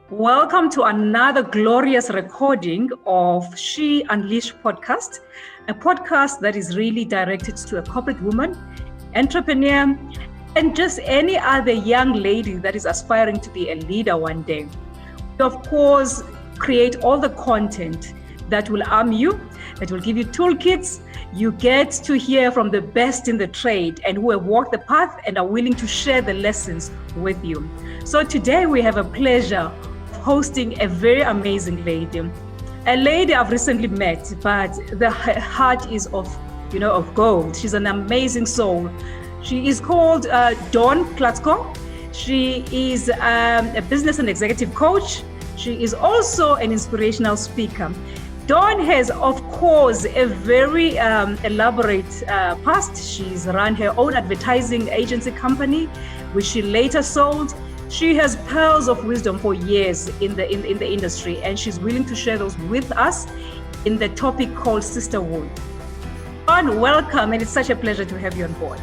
Welcome to another glorious recording of She Unleashed podcast, a podcast that is really directed to a corporate woman, entrepreneur, and just any other young lady that is aspiring to be a leader one day. We, of course, create all the content that will arm you, that will give you toolkits. You get to hear from the best in the trade and who have walked the path and are willing to share the lessons with you. So today we have a pleasure hosting a very amazing lady, a lady I've recently met, but her heart is of gold. She's an amazing soul. She is called Dawn Klatzko. She is a business and executive coach. She is also an inspirational speaker. Dawn has, of course, a very elaborate past. She's run her own advertising agency company, which she later sold. She has pearls of wisdom for years in the industry, and she's willing to share those with us in the topic called Sisterhood. Dawn, welcome, and it's such a pleasure to have you on board.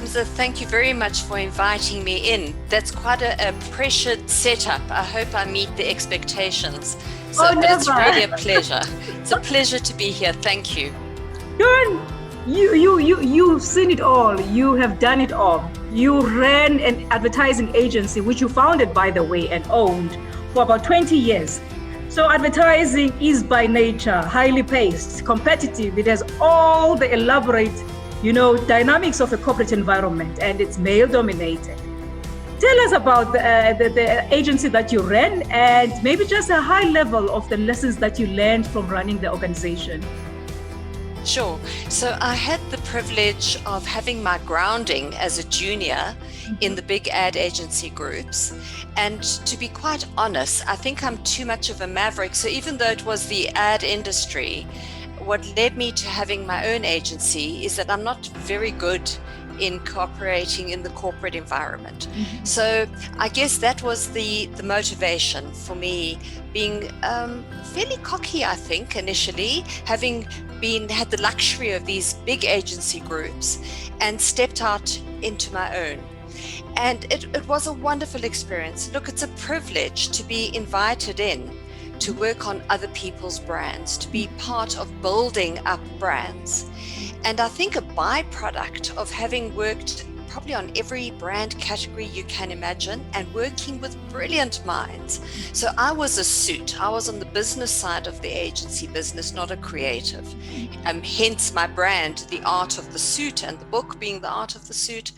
So thank you very much for inviting me in. That's quite a pressured setup. I hope I meet the expectations. So it's really a pleasure. It's a pleasure to be here. Thank you. Dawn, you've seen it all. You have done it all. You ran an advertising agency, which you founded, by the way, and owned for about 20 years. So advertising is by nature highly paced, competitive. It has all the elaborate, dynamics of a corporate environment, and it's male dominated. Tell us about the agency that you ran and maybe just a high level of the lessons that you learned from running the organization. Sure. So I had the privilege of having my grounding as a junior in the big ad agency groups. And to be quite honest, I think I'm too much of a maverick. So even though it was the ad industry, what led me to having my own agency is that I'm not very good in cooperating in the corporate environment. Mm-hmm. So I guess that was the motivation for me, being fairly cocky, I think, initially, having had the luxury of these big agency groups and stepped out into my own. And it was a wonderful experience. Look, it's a privilege to be invited in to work on other people's brands, to be part of building up brands. And I think a byproduct of having worked probably on every brand category you can imagine and working with brilliant minds. So I was a suit. I was on the business side of the agency business, not a creative. Hence my brand, The Art of the Suit, and the book being The Art of the Suit.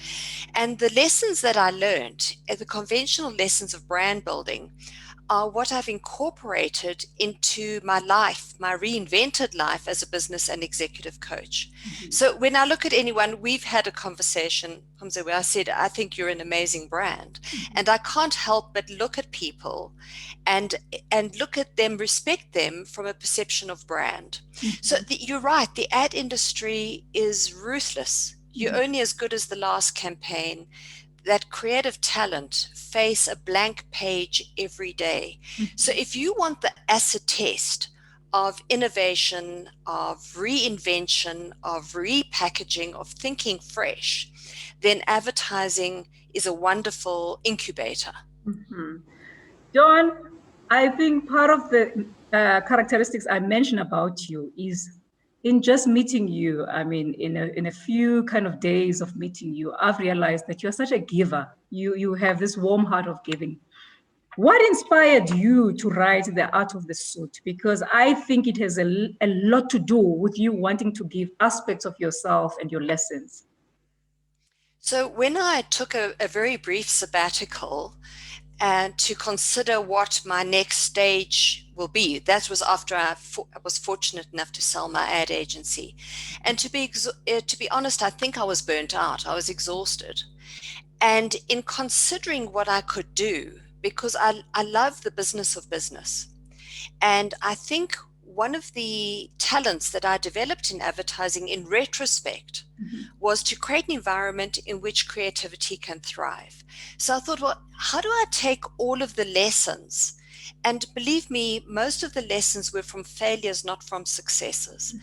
And the lessons that I learned, the conventional lessons of brand building, are what I've incorporated into my life, my reinvented life as a business and executive coach. Mm-hmm. So when I look at anyone, we've had a conversation, Hamza, where I said, I think you're an amazing brand. Mm-hmm. And I can't help but look at people and look at them, respect them from a perception of brand. Mm-hmm. So you're right, the ad industry is ruthless. You're only as good as the last campaign. That creative talent face a blank page every day. Mm-hmm. So if you want the acid test of innovation, of reinvention, of repackaging, of thinking fresh, then advertising is a wonderful incubator. Mm-hmm. Dawn, I think part of the characteristics I mentioned about you is in just meeting you, I mean, in a few kind of days of meeting you, I've realized that you're such a giver. You have this warm heart of giving. What inspired you to write The Art of the Suit? Because I think it has a lot to do with you wanting to give aspects of yourself and your lessons. So when I took a very brief sabbatical, and to consider what my next stage will be. That was after I was fortunate enough to sell my ad agency. And to be honest, I think I was burnt out. I was exhausted. And in considering what I could do, because I love the business of business. And I think one of the talents that I developed in advertising in retrospect was to create an environment in which creativity can thrive. So I thought, well, how do I take all of the lessons? And believe me, most of the lessons were from failures, not from successes.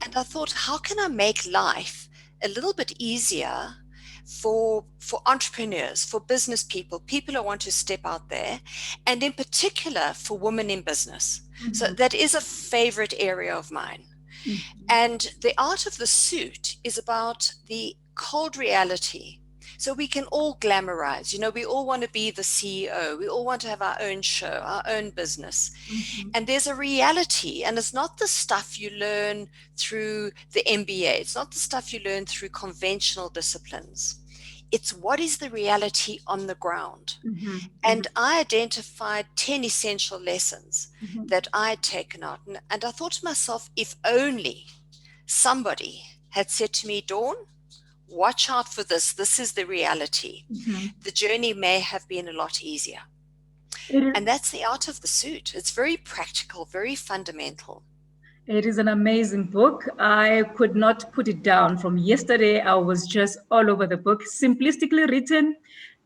And I thought, how can I make life a little bit easier for entrepreneurs, for business people, people who want to step out there, and in particular for women in business. So that is a favorite area of mine. And the art of the suit is about the cold reality. So we can all glamorize, we all want to be the CEO. We all want to have our own show, our own business. And there's a reality, and it's not the stuff you learn through the MBA. It's not the stuff you learn through conventional disciplines. It's what is the reality on the ground. And I identified 10 essential lessons that I had taken out. And I thought to myself, if only somebody had said to me, Dawn, watch out for this. This is the reality. The journey may have been a lot easier. And that's the art of the suit. It's very practical, very fundamental. It is an amazing book. I could not put it down. From yesterday, I was just all over the book, simplistically written.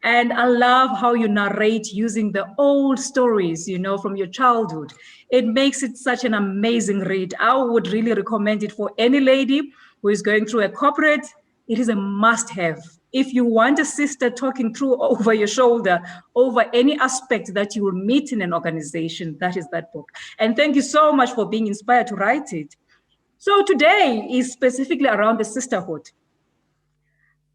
And I love how you narrate using the old stories, from your childhood. It makes it such an amazing read. I would really recommend it for any lady who is going through a corporate. It is a must-have. If you want a sister talking through over your shoulder, over any aspect that you will meet in an organization, that is that book. And thank you so much for being inspired to write it. So today is specifically around the sisterhood.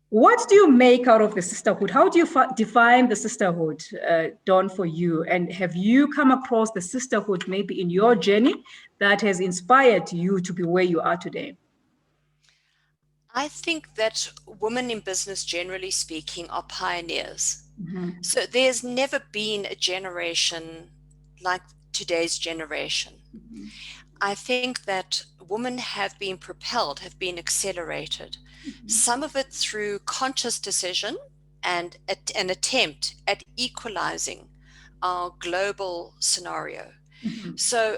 What do you make out of the sisterhood? How do you define the sisterhood, Dawn, for you? And have you come across the sisterhood maybe in your journey that has inspired you to be where you are today? I think that women in business, generally speaking, are pioneers. So there's never been a generation like today's generation. I think that women have been propelled, have been accelerated, some of it through conscious decision and an attempt at equalizing our global scenario. So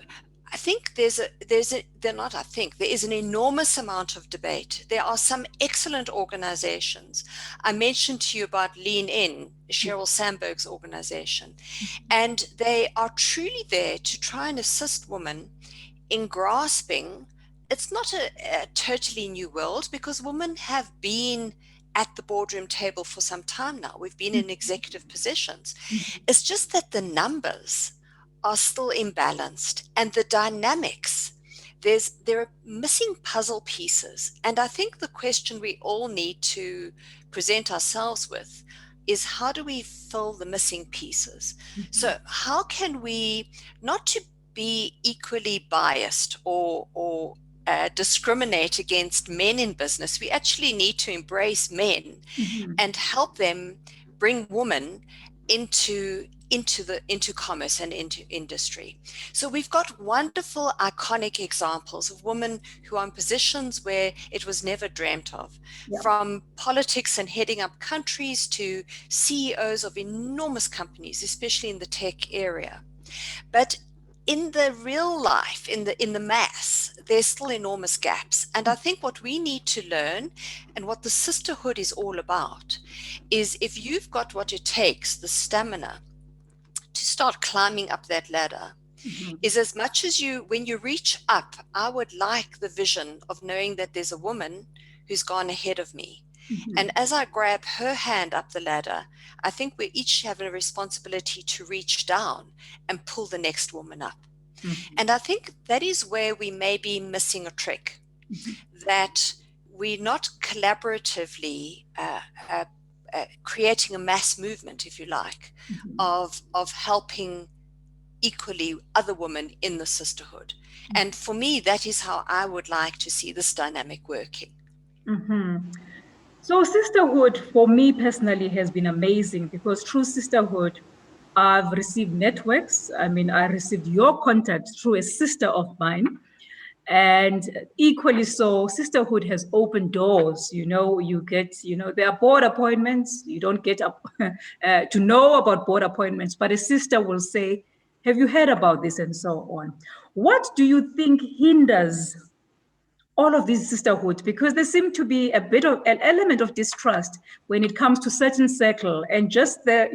I think there is an enormous amount of debate. There are some excellent organizations. I mentioned to you about Lean In, Sheryl Sandberg's organization, and they are truly there to try and assist women in grasping. It's not a totally new world, because women have been at the boardroom table for some time now. We've been in executive positions. It's just that the numbers are still imbalanced, and the dynamics, there are missing puzzle pieces. And I think the question we all need to present ourselves with is, how do we fill the missing pieces? So how can we, not to be equally biased or discriminate against men in business, we actually need to embrace men and help them bring women into commerce and into industry. So we've got wonderful, iconic examples of women who are in positions where it was never dreamt of, from politics and heading up countries to CEOs of enormous companies, especially in the tech area. But in the real life, in the mass, there's still enormous gaps. And I think what we need to learn, and what the sisterhood is all about, is if you've got what it takes, the stamina to start climbing up that ladder, is as much as when you reach up, I would like the vision of knowing that there's a woman who's gone ahead of me. And as I grab her hand up the ladder, I think we each have a responsibility to reach down and pull the next woman up. And I think that is where we may be missing a trick, that we're not collaboratively creating a mass movement, if you like, of helping equally other women in the sisterhood. And for me, that is how I would like to see this dynamic working. So sisterhood, for me personally, has been amazing, because through sisterhood, I've received networks. I mean, I received your contact through a sister of mine. And equally so, sisterhood has opened doors. You get, there are board appointments. You don't get up to know about board appointments, but a sister will say, have you heard about this, and so on. What do you think hinders all of these sisterhoods? Because there seems to be a bit of an element of distrust when it comes to certain circle, and just the,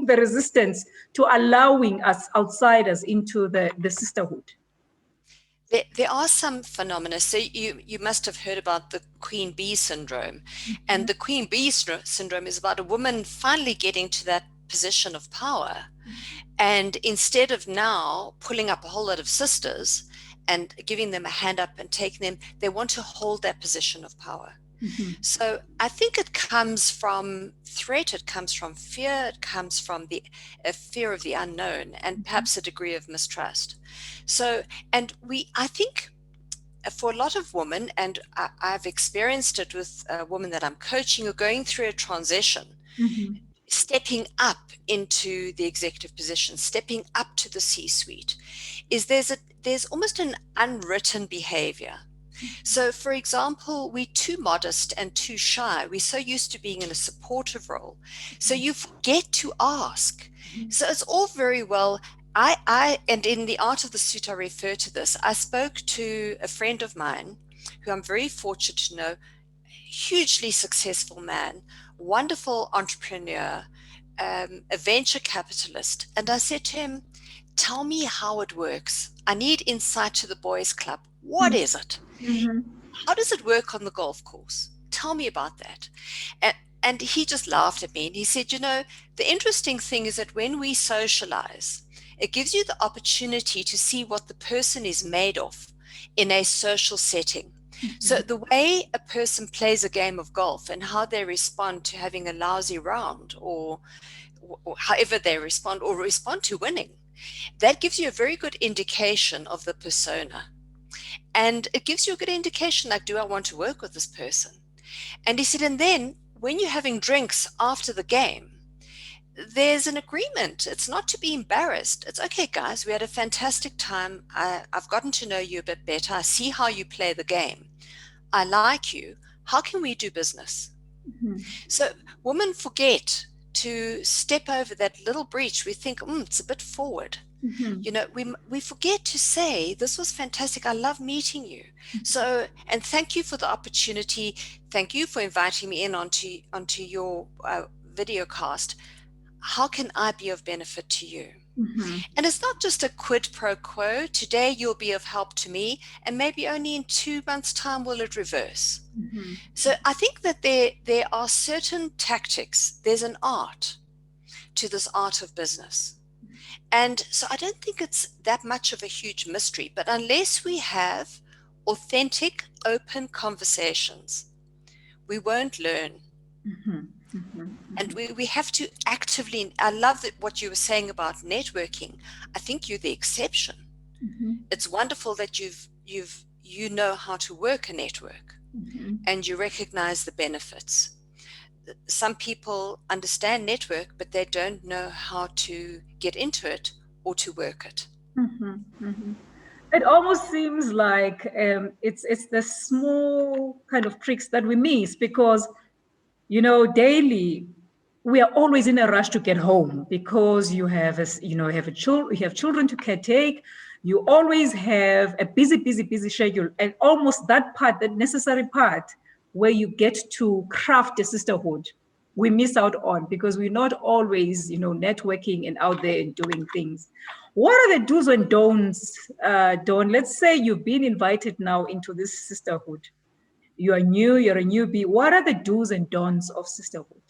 the resistance to allowing us outsiders into the sisterhood. There are some phenomena. So you must have heard about the queen bee syndrome. And the queen bee syndrome is about a woman finally getting to that position of power. And instead of now pulling up a whole lot of sisters and giving them a hand up and taking them, they want to hold that position of power. So I think it comes from threat, it comes from fear, it comes from a fear of the unknown, and perhaps a degree of mistrust. So, I think for a lot of women, and I've experienced it with a woman that I'm coaching, who are going through a transition, stepping up into the executive position, stepping up to the C-suite, is there's almost an unwritten behavior. So, for example, we're too modest and too shy. We're so used to being in a supportive role. So you forget to ask. So it's all very well. And in the art of the suit, I refer to this. I spoke to a friend of mine who I'm very fortunate to know, hugely successful man, wonderful entrepreneur, a venture capitalist. And I said to him, tell me how it works. I need insight to the boys' club. What is it? How does it work on the golf course? Tell me about that. And he just laughed at me and he said, the interesting thing is that when we socialize, it gives you the opportunity to see what the person is made of in a social setting. So the way a person plays a game of golf and how they respond to having a lousy round or however they respond or respond to winning, that gives you a very good indication of the persona. And it gives you a good indication, like, do I want to work with this person? And he said, and then when you're having drinks after the game, there's an agreement. It's not to be embarrassed. It's okay, guys, we had a fantastic time. I've gotten to know you a bit better. I see how you play the game. I like you. How can we do business? So women forget to step over that little breach. We think, it's a bit forward. We forget to say, this was fantastic. I love meeting you. So, and thank you for the opportunity. Thank you for inviting me in onto your video cast. How can I be of benefit to you? And it's not just a quid pro quo. Today you'll be of help to me, and maybe only in 2 months' time will it reverse. So I think that there are certain tactics. There's an art to this art of business. And so I don't think it's that much of a huge mystery, but unless we have authentic, open conversations, we won't learn. And we have to actively, I love that what you were saying about networking. I think you're the exception. It's wonderful that you know how to work a network and you recognize the benefits. Some people understand network, but they don't know how to get into it or to work it. It almost seems like it's the small kind of tricks that we miss because, daily we are always in a rush to get home because you have children to caretake. You always have a busy schedule, and almost that part, that necessary part where you get to craft a sisterhood, we miss out on because we're not always, networking and out there and doing things. What are the do's and don'ts, Dawn? Let's say you've been invited now into this sisterhood. You're a newbie. What are the do's and don'ts of sisterhood?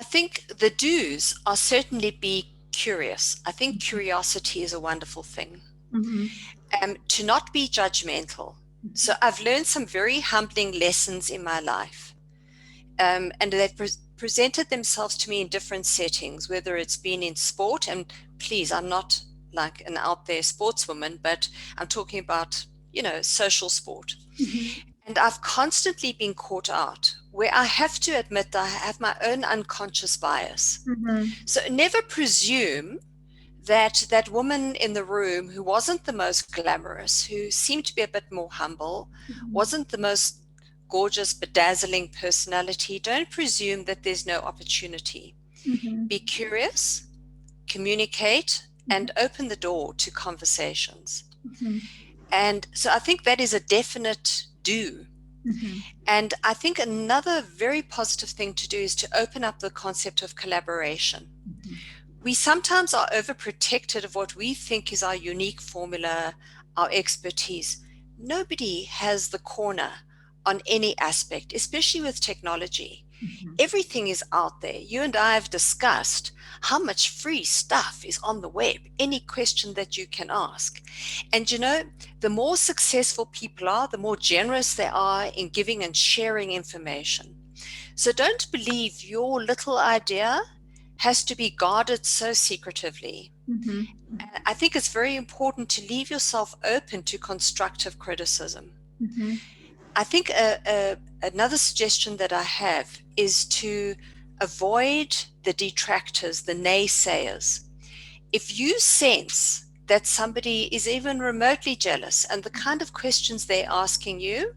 I think the do's are certainly be curious. I think curiosity is a wonderful thing. To not be judgmental. So I've learned some very humbling lessons in my life. And they've presented themselves to me in different settings, whether it's been in sport, and please, I'm not like an out there sportswoman, but I'm talking about, social sport. And I've constantly been caught out where I have to admit that I have my own unconscious bias. So never presume that woman in the room who wasn't the most glamorous, who seemed to be a bit more humble, wasn't the most gorgeous, bedazzling personality, don't presume that there's no opportunity. Be curious, communicate, and open the door to conversations. And so I think that is a definite do. And I think another very positive thing to do is to open up the concept of collaboration. we sometimes are overprotected of what we think is our unique formula, our expertise. Nobody has the corner on any aspect, especially with technology. Everything is out there. You and I have discussed how much free stuff is on the web, any question that you can ask. And you know, the more successful people are, the more generous they are in giving and sharing information. So don't believe your little idea has to be guarded so secretively. I think it's very important to leave yourself open to constructive criticism. I think another suggestion that I have is to avoid the detractors, the naysayers. If you sense that somebody is even remotely jealous and the kind of questions they're asking you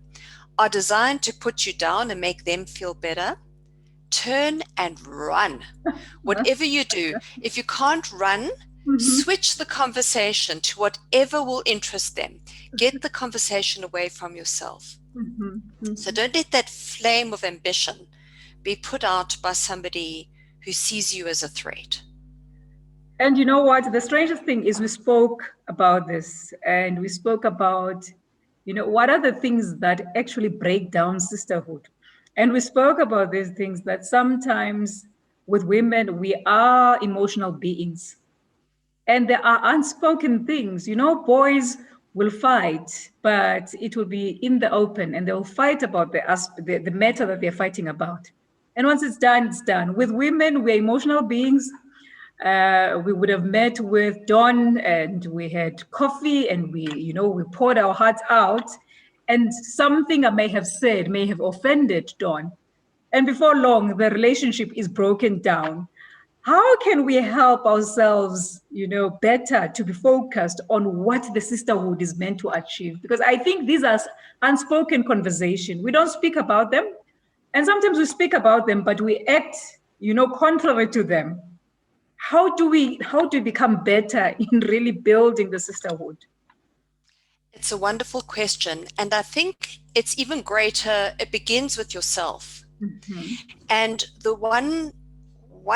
are designed to put you down and make them feel better, turn and run. Whatever you do, if you can't run, switch the conversation to whatever will interest them. Get the conversation away from yourself. So don't let that flame of ambition be put out by somebody who sees you as a threat. And you know what? The strangest thing is we spoke about this, and we spoke about, what are the things that actually break down sisterhood? And we spoke about these things that sometimes with women, we are emotional beings. And there are unspoken things, boys will fight, but it will be in the open, and they'll fight about the matter that they're fighting about. And once it's done, it's done. With women, we're emotional beings. We would have met with Dawn and we had coffee and we poured our hearts out, and something I may have said may have offended Dawn. And before long, the relationship is broken down. How can we help ourselves, better to be focused on what the sisterhood is meant to achieve? Because I think these are unspoken conversation. We don't speak about them. And sometimes we speak about them, but we act, contrary to them. How do we become better in really building the sisterhood? It's a wonderful question. And I think it's even greater. It begins with yourself. And the one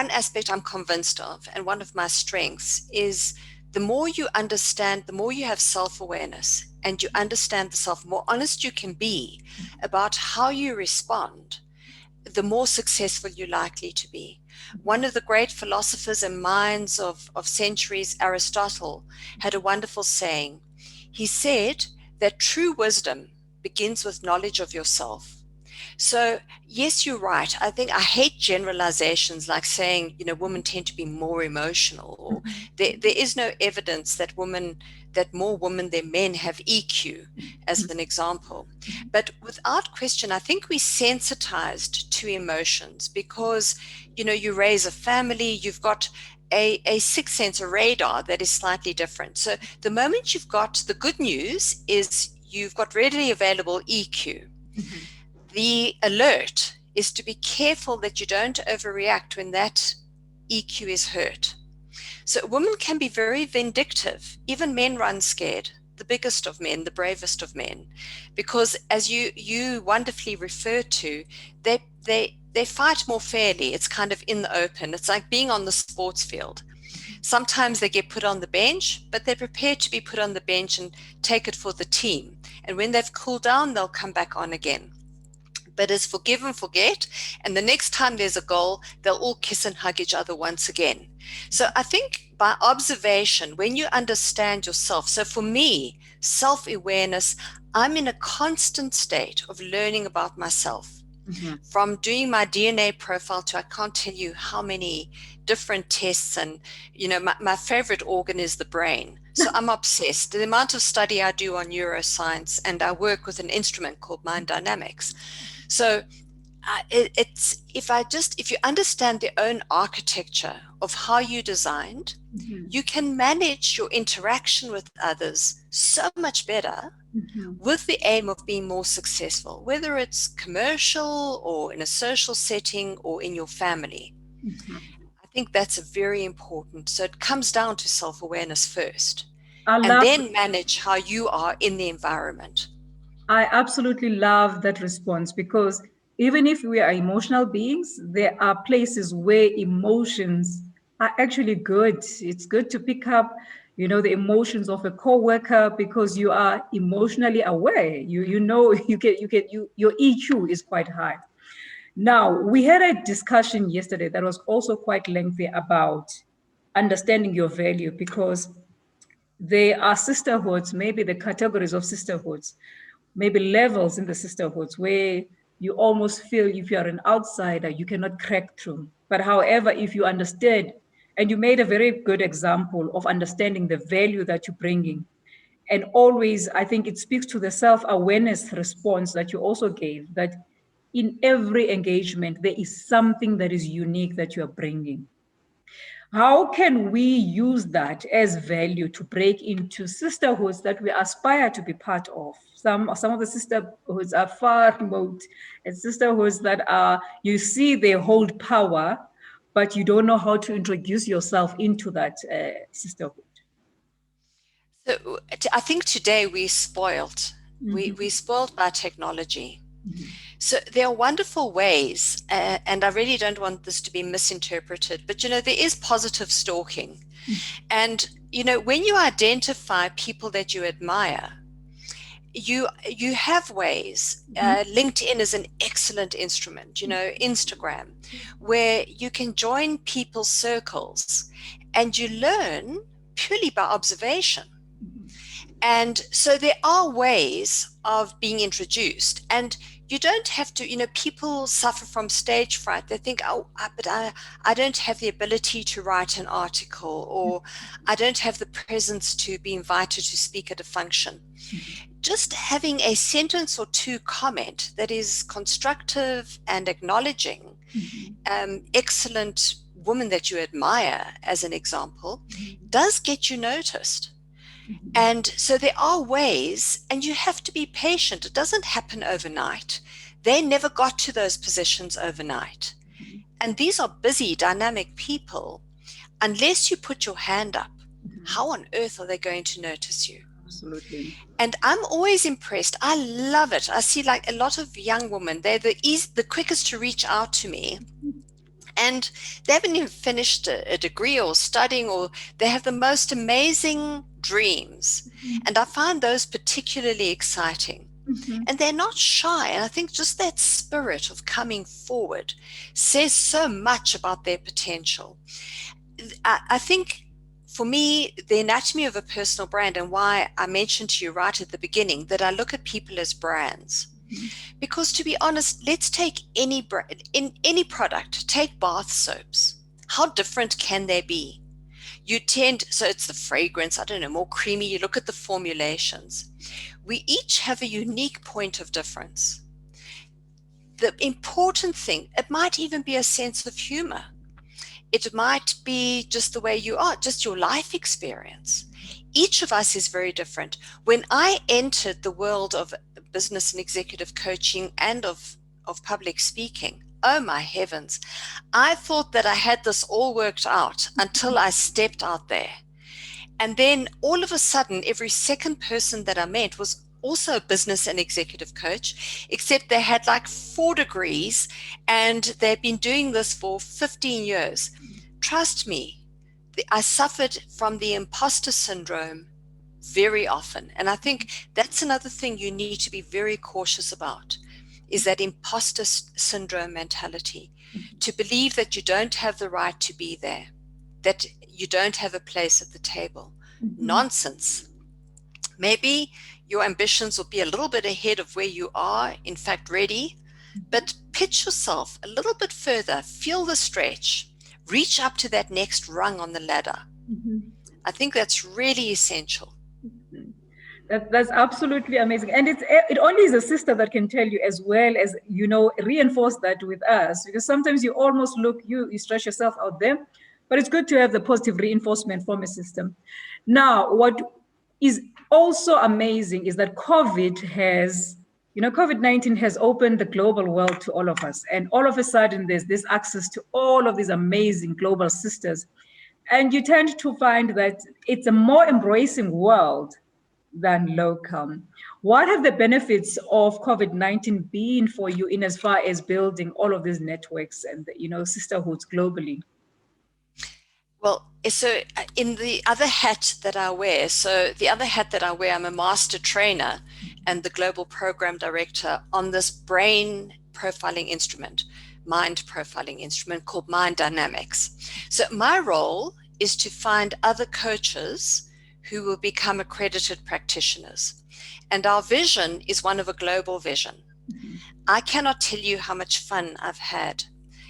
aspect I'm convinced of, and one of my strengths, is the more you understand, the more you have self-awareness and you understand the self, more honest you can be about how you respond, the more successful you're likely to be. One of the great philosophers and minds of centuries, Aristotle, had a wonderful saying. He said that true wisdom begins with knowledge of yourself. So yes, you're right. I think I hate generalizations like saying, women tend to be more emotional, or there is no evidence that more women than men have EQ, as an example. But without question, I think we're sensitized to emotions because, you raise a family, you've got a sixth sense, a radar that is slightly different. So the moment you've got, the good news is you've got readily available EQ. The alert is to be careful that you don't overreact when that EQ is hurt. So a woman can be very vindictive. Even men run scared, the biggest of men, the bravest of men, because as you wonderfully referred to, they fight more fairly. It's kind of in the open. It's like being on the sports field. Sometimes they get put on the bench, but they're prepared to be put on the bench and take it for the team. And when they've cooled down, they'll come back on again. But it's forgive and forget. And the next time there's a goal, they'll all kiss and hug each other once again. So I think by observation, when you understand yourself, so for me, self-awareness, I'm in a constant state of learning about myself. From doing my DNA profile to I can't tell you how many different tests, and my favorite organ is the brain. So I'm obsessed. The amount of study I do on neuroscience, and I work with an instrument called mind dynamics. So if you understand the own architecture of how you designed, you can manage your interaction with others so much better with the aim of being more successful, whether it's commercial or in a social setting or in your family. I think that's very important. So it comes down to self-awareness first, and then manage how you are in the environment. I absolutely love that response, because even if we are emotional beings, there are places where emotions are actually good. It's good to pick up, the emotions of a coworker because you are emotionally aware. You know your EQ is quite high. Now, we had a discussion yesterday that was also quite lengthy about understanding your value, because there are sisterhoods, maybe the categories of sisterhoods, maybe levels in the sisterhoods where you almost feel if you're an outsider, you cannot crack through. But however, if you understand, and you made a very good example of understanding the value that you're bringing, and always, I think it speaks to the self-awareness response that you also gave, that in every engagement, there is something that is unique that you are bringing. How can we use that as value to break into sisterhoods that we aspire to be part of? Some of the sisterhoods are far remote, and sisterhoods that are, you see, they hold power, but you don't know how to introduce yourself into that sisterhood. So I think today we're spoiled. We're spoiled by technology. So there are wonderful ways, and I really don't want this to be misinterpreted, but there is positive stalking. And when you identify people that you admire, you have ways. LinkedIn is an excellent instrument, Instagram, where you can join people's circles and you learn purely by observation. And so there are ways of being introduced, and you don't have to, people suffer from stage fright. They think, but I don't have the ability to write an article, or I don't have the presence to be invited to speak at a function. Just having a sentence or two comment that is constructive and acknowledging, excellent woman that you admire, as an example, does get you noticed. And so there are ways, and you have to be patient. It doesn't happen overnight. They never got to those positions overnight. And these are busy, dynamic people. Unless you put your hand up, how on earth are they going to notice you? Absolutely. And I'm always impressed. I love it. I see like a lot of young women, they're the quickest to reach out to me. And they haven't even finished a degree or studying, or they have the most amazing dreams. And I find those particularly exciting. And they're not shy. And I think just that spirit of coming forward says so much about their potential. I think for me, the anatomy of a personal brand, and why I mentioned to you right at the beginning that I look at people as brands. Because to be honest, let's take any brand, in any product, take bath soaps. How different can they be? So it's the fragrance, I don't know, more creamy. You look at the formulations. We each have a unique point of difference. The important thing, it might even be a sense of humor. It might be just the way you are, just your life experience. Each of us is very different. When I entered the world of business and executive coaching and of public speaking, oh my heavens, I thought that I had this all worked out until I stepped out there. And then all of a sudden, every second person that I met was also a business and executive coach, except they had like 4 degrees and they've been doing this for 15 years. Trust me, I suffered from the impostor syndrome very often. And I think that's another thing you need to be very cautious about, is that imposter syndrome mentality, to believe that you don't have the right to be there, that you don't have a place at the table. Nonsense. Maybe your ambitions will be a little bit ahead of where you are, in fact, ready, but pitch yourself a little bit further, feel the stretch, reach up to that next rung on the ladder. I think that's really essential. That's absolutely amazing. And it only is a sister that can tell you, as well as, reinforce that with us, because sometimes you almost you stretch yourself out there, but it's good to have the positive reinforcement from a system. Now, what is also amazing is that COVID-19 has opened the global world to all of us. And all of a sudden, there's this access to all of these amazing global sisters. And you tend to find that it's a more embracing world than local. What have the benefits of COVID-19 been for you in as far as building all of these networks and, sisterhoods globally? Well, so in the other hat that I wear, I'm a master trainer and the global program director on this mind profiling instrument called Mind Dynamics. So my role is to find other coaches who will become accredited practitioners. And our vision is one of a global vision. I cannot tell you how much fun I've had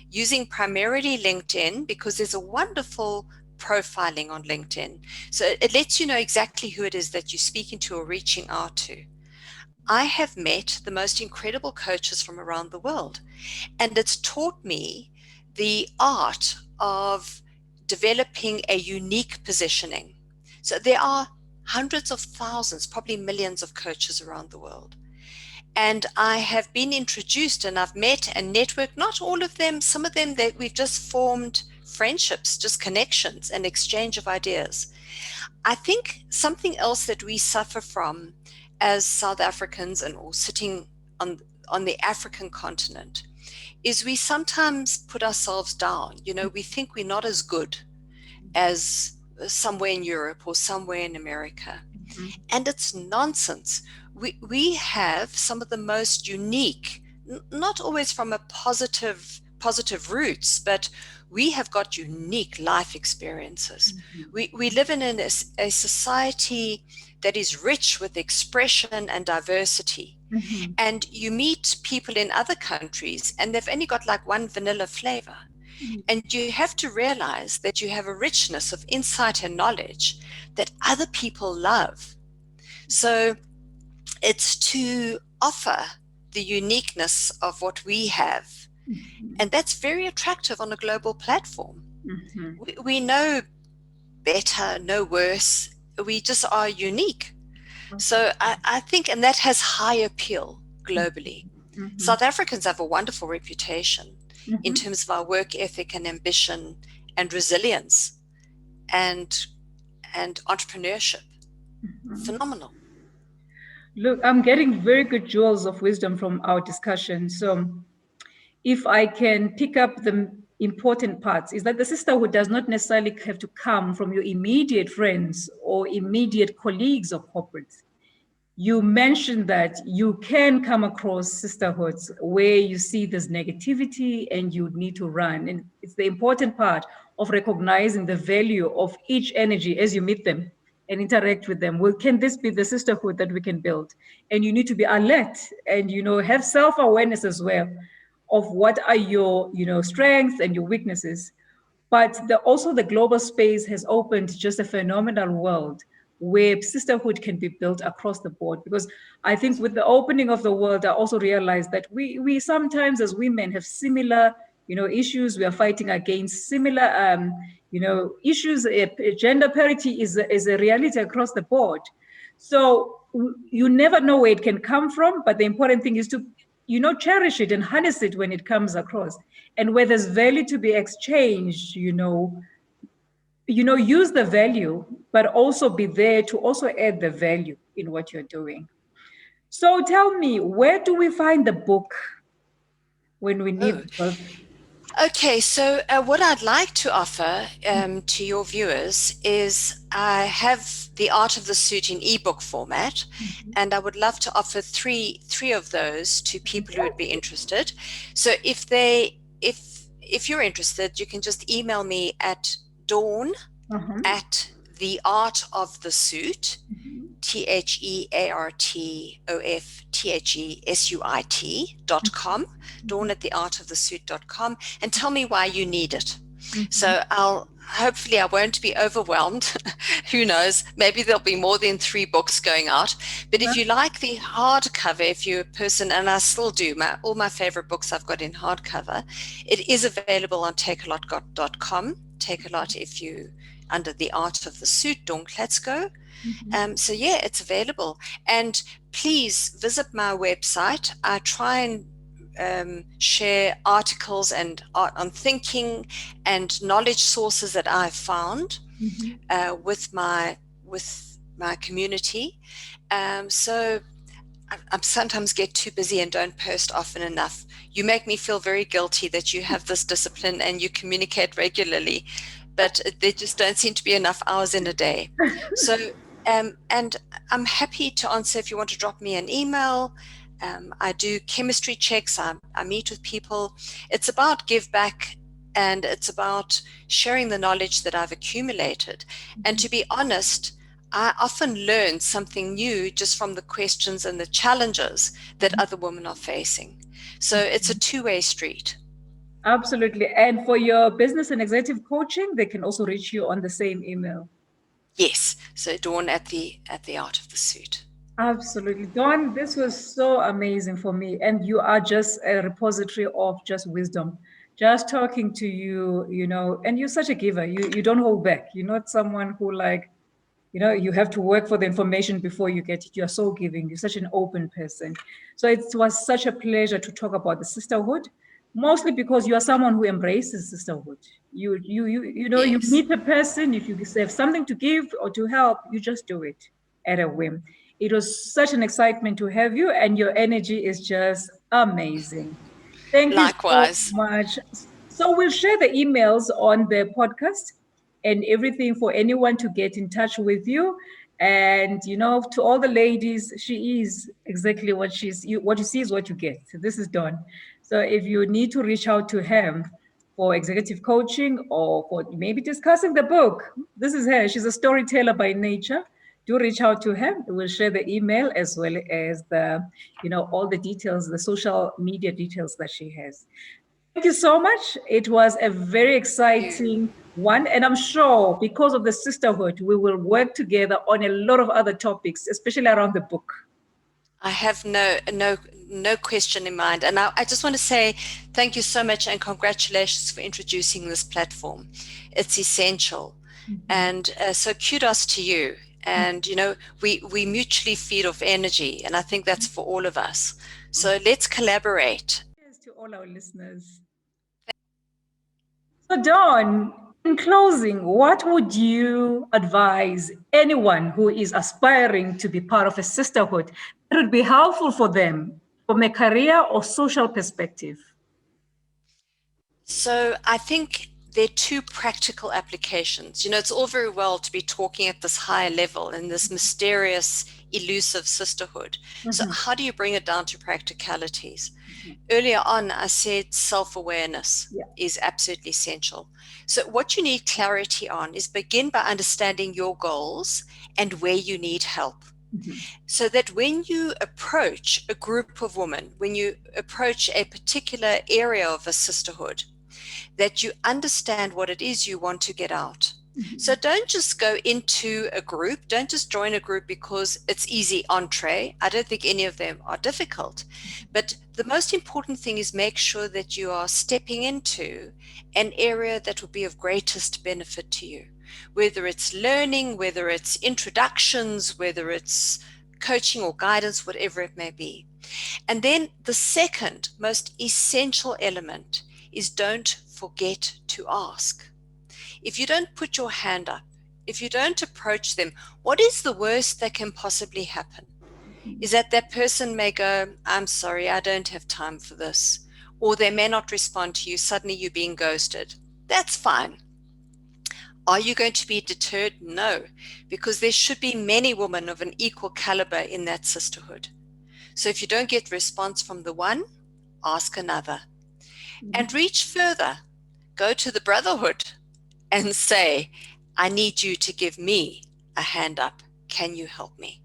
using primarily LinkedIn, because there's a wonderful profiling on LinkedIn. So it lets you know exactly who it is that you're speaking to or reaching out to. I have met the most incredible coaches from around the world, and it's taught me the art of developing a unique positioning. So there are hundreds of thousands, probably millions of coaches around the world. And I have been introduced and I've met and networked, not all of them, some of them that we've just formed friendships, just connections and exchange of ideas. I think something else that we suffer from as South Africans and or sitting on the African continent is we sometimes put ourselves down. You know, we think we're not as good as somewhere in Europe or somewhere in America. Mm-hmm. And it's nonsense. We have some of the most unique, not always from a positive roots, but we have got unique life experiences. Mm-hmm. We live in a society that is rich with expression and diversity. Mm-hmm. And you meet people in other countries and they've only got like one vanilla flavor. Mm-hmm. And you have to realize that you have a richness of insight and knowledge that other people love. So it's to offer the uniqueness of what we have. Mm-hmm. And that's very attractive on a global platform. Mm-hmm. We know better, no worse. We just are unique. Mm-hmm. So I think, and that has high appeal globally. Mm-hmm. South Africans have a wonderful reputation mm-hmm. in terms of our work ethic and ambition and resilience and entrepreneurship. Mm-hmm. Phenomenal. Look, I'm getting very good jewels of wisdom from our discussion. So if I can pick up the important parts, is that the sisterhood does not necessarily have to come from your immediate friends or immediate colleagues or corporates. You mentioned that you can come across sisterhoods where you see this negativity and you need to run. And it's the important part of recognizing the value of each energy as you meet them and interact with them. Well, can this be the sisterhood that we can build? And you need to be alert and, have self-awareness as well of what are your, strengths and your weaknesses. But also the global space has opened just a phenomenal world where sisterhood can be built across the board. Because I think with the opening of the world, I also realized that we sometimes as women have similar, issues. We are fighting against similar, issues. Gender parity is a reality across the board. So you never know where it can come from, but the important thing is to cherish it and harness it when it comes across. And where there's value to be exchanged, use the value, but also be there to also add the value in what you're doing. So tell me, where do we find the book when we need the book? Okay, so what I'd like to offer to your viewers is I have The Art of the Suit in ebook format, mm-hmm. and I would love to offer three of those to people who would be interested. So if you're interested, you can just email me at Dawn mm-hmm. at The Art of the Suit, mm-hmm. TheArtoftheSuit.com, Dawn at theartofthesuit.com, and tell me why you need it. Mm-hmm. So hopefully I won't be overwhelmed. Who knows? Maybe there'll be more than 3 books going out. But if you like the hardcover, if you're a person, and I still do, all my favorite books I've got in hardcover, it is available on takealot.com. Take a Lot if you under The Art of the Suit, Dawn Klatzko. Mm-hmm. So yeah, it's available. And please visit my website. I try and share articles and on thinking and knowledge sources that I've found mm-hmm. With my community. So I sometimes get too busy and don't post often enough. You make me feel very guilty that you have this discipline and you communicate regularly. but there just don't seem to be enough hours in a day. So, and I'm happy to answer if you want to drop me an email. I do chemistry checks. I meet with people. It's about give back, and it's about sharing the knowledge that I've accumulated. And to be honest, I often learn something new just from the questions and the challenges that other women are facing. So it's a two-way street. Absolutely. And for your business and executive coaching, they can also reach you on the same email. Yes. So Dawn at the Art of the Suit. Absolutely. Dawn, this was so amazing for me. And you are just a repository of just wisdom. Just talking to you, and you're such a giver. You don't hold back. You're not someone who you have to work for the information before you get it. You're so giving. You're such an open person. So it was such a pleasure to talk about the sisterhood, mostly because you are someone who embraces sisterhood. You Yes. meet a person, if you have something to give or to help, you just do it at a whim. It was such an excitement to have you, and your energy is just amazing. Thank you so Likewise. much. So we'll share the emails on the podcast and everything for anyone to get in touch with you. And to all the ladies, she is exactly what what you see is what you get. This is Dawn. So if you need to reach out to her for executive coaching or for maybe discussing the book, this is her. She's a storyteller by nature. Do reach out to her. We'll share the email as well as all the details, the social media details that she has. Thank you so much. It was a very exciting one. And I'm sure because of the sisterhood, we will work together on a lot of other topics, especially around the book. I have no question in mind. And I just want to say thank you so much and congratulations for introducing this platform. It's essential. And so kudos to you. And, we mutually feed off energy. And I think that's for all of us. So let's collaborate. Yes, to all our listeners. So Dawn, in closing, what would you advise anyone who is aspiring to be part of a sisterhood that would be helpful for them from a career or social perspective? So I think there are two practical applications. It's all very well to be talking at this higher level in this mysterious, elusive sisterhood. So how do you bring it down to practicalities? Earlier on, I said self-awareness is absolutely essential. So what you need clarity on is begin by understanding your goals and where you need help. So that when you approach a group of women, when you approach a particular area of a sisterhood, that you understand what it is you want to get out. So don't just go into a group. Don't just join a group because it's easy entree. I don't think any of them are difficult. But the most important thing is make sure that you are stepping into an area that will be of greatest benefit to you, whether it's learning, whether it's introductions, whether it's coaching or guidance, whatever it may be. And then the second most essential element is don't forget to ask. If you don't put your hand up, if you don't approach them, what is the worst that can possibly happen? Is that person may go, I'm sorry, I don't have time for this. Or they may not respond to you. Suddenly you're being ghosted. That's fine. Are you going to be deterred? No, because there should be many women of an equal caliber in that sisterhood. So if you don't get response from the one, ask another. And reach further. Go to the brotherhood and say, I need you to give me a hand up. Can you help me?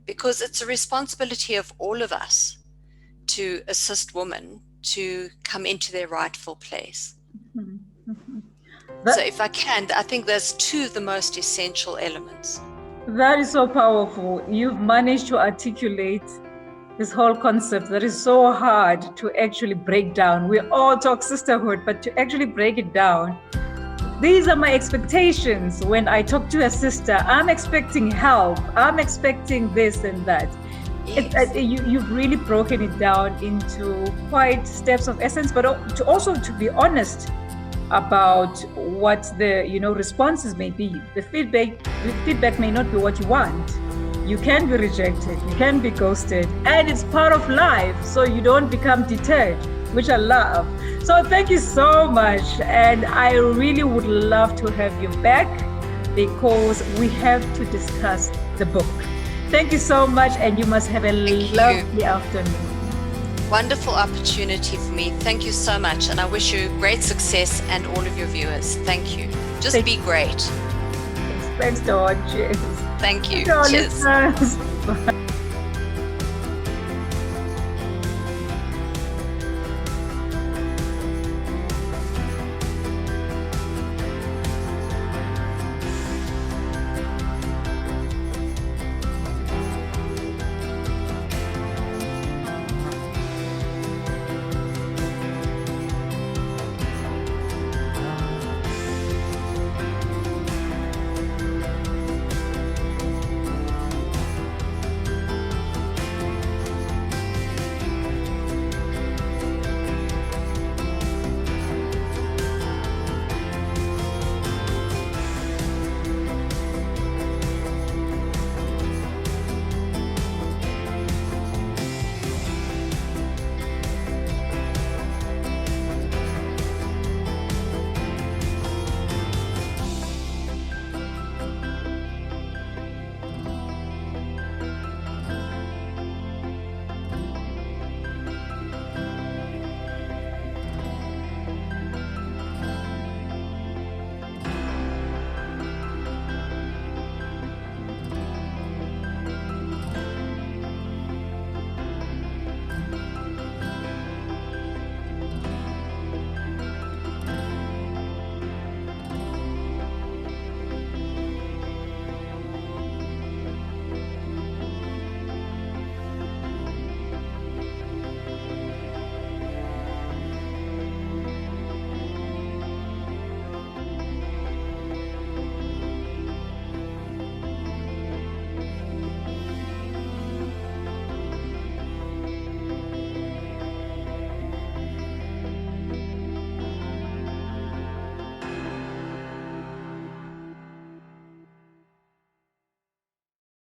Because it's a responsibility of all of us to assist women to come into their rightful place. So if I can, I think there's two of the most essential elements. That is so powerful. You've managed to articulate this whole concept that is so hard to actually break down. We all talk sisterhood, but to actually break it down, these are my expectations. When I talk to a sister, I'm expecting help. I'm expecting this and that. Yes. You've really broken it down into quite steps of essence, but to be honest about what the responses may be. The feedback may not be what you want. You can be rejected, you can be ghosted, and it's part of life, so you don't become deterred, which I love. So thank you so much. And I really would love to have you back because we have to discuss the book. Thank you so much, and you must have a lovely afternoon. Wonderful opportunity for me. Thank you so much. And I wish you great success and all of your viewers. Thank you. Just be great. Thanks, Dawn. Cheers. Thank you. Cheers. Cheers. Bye.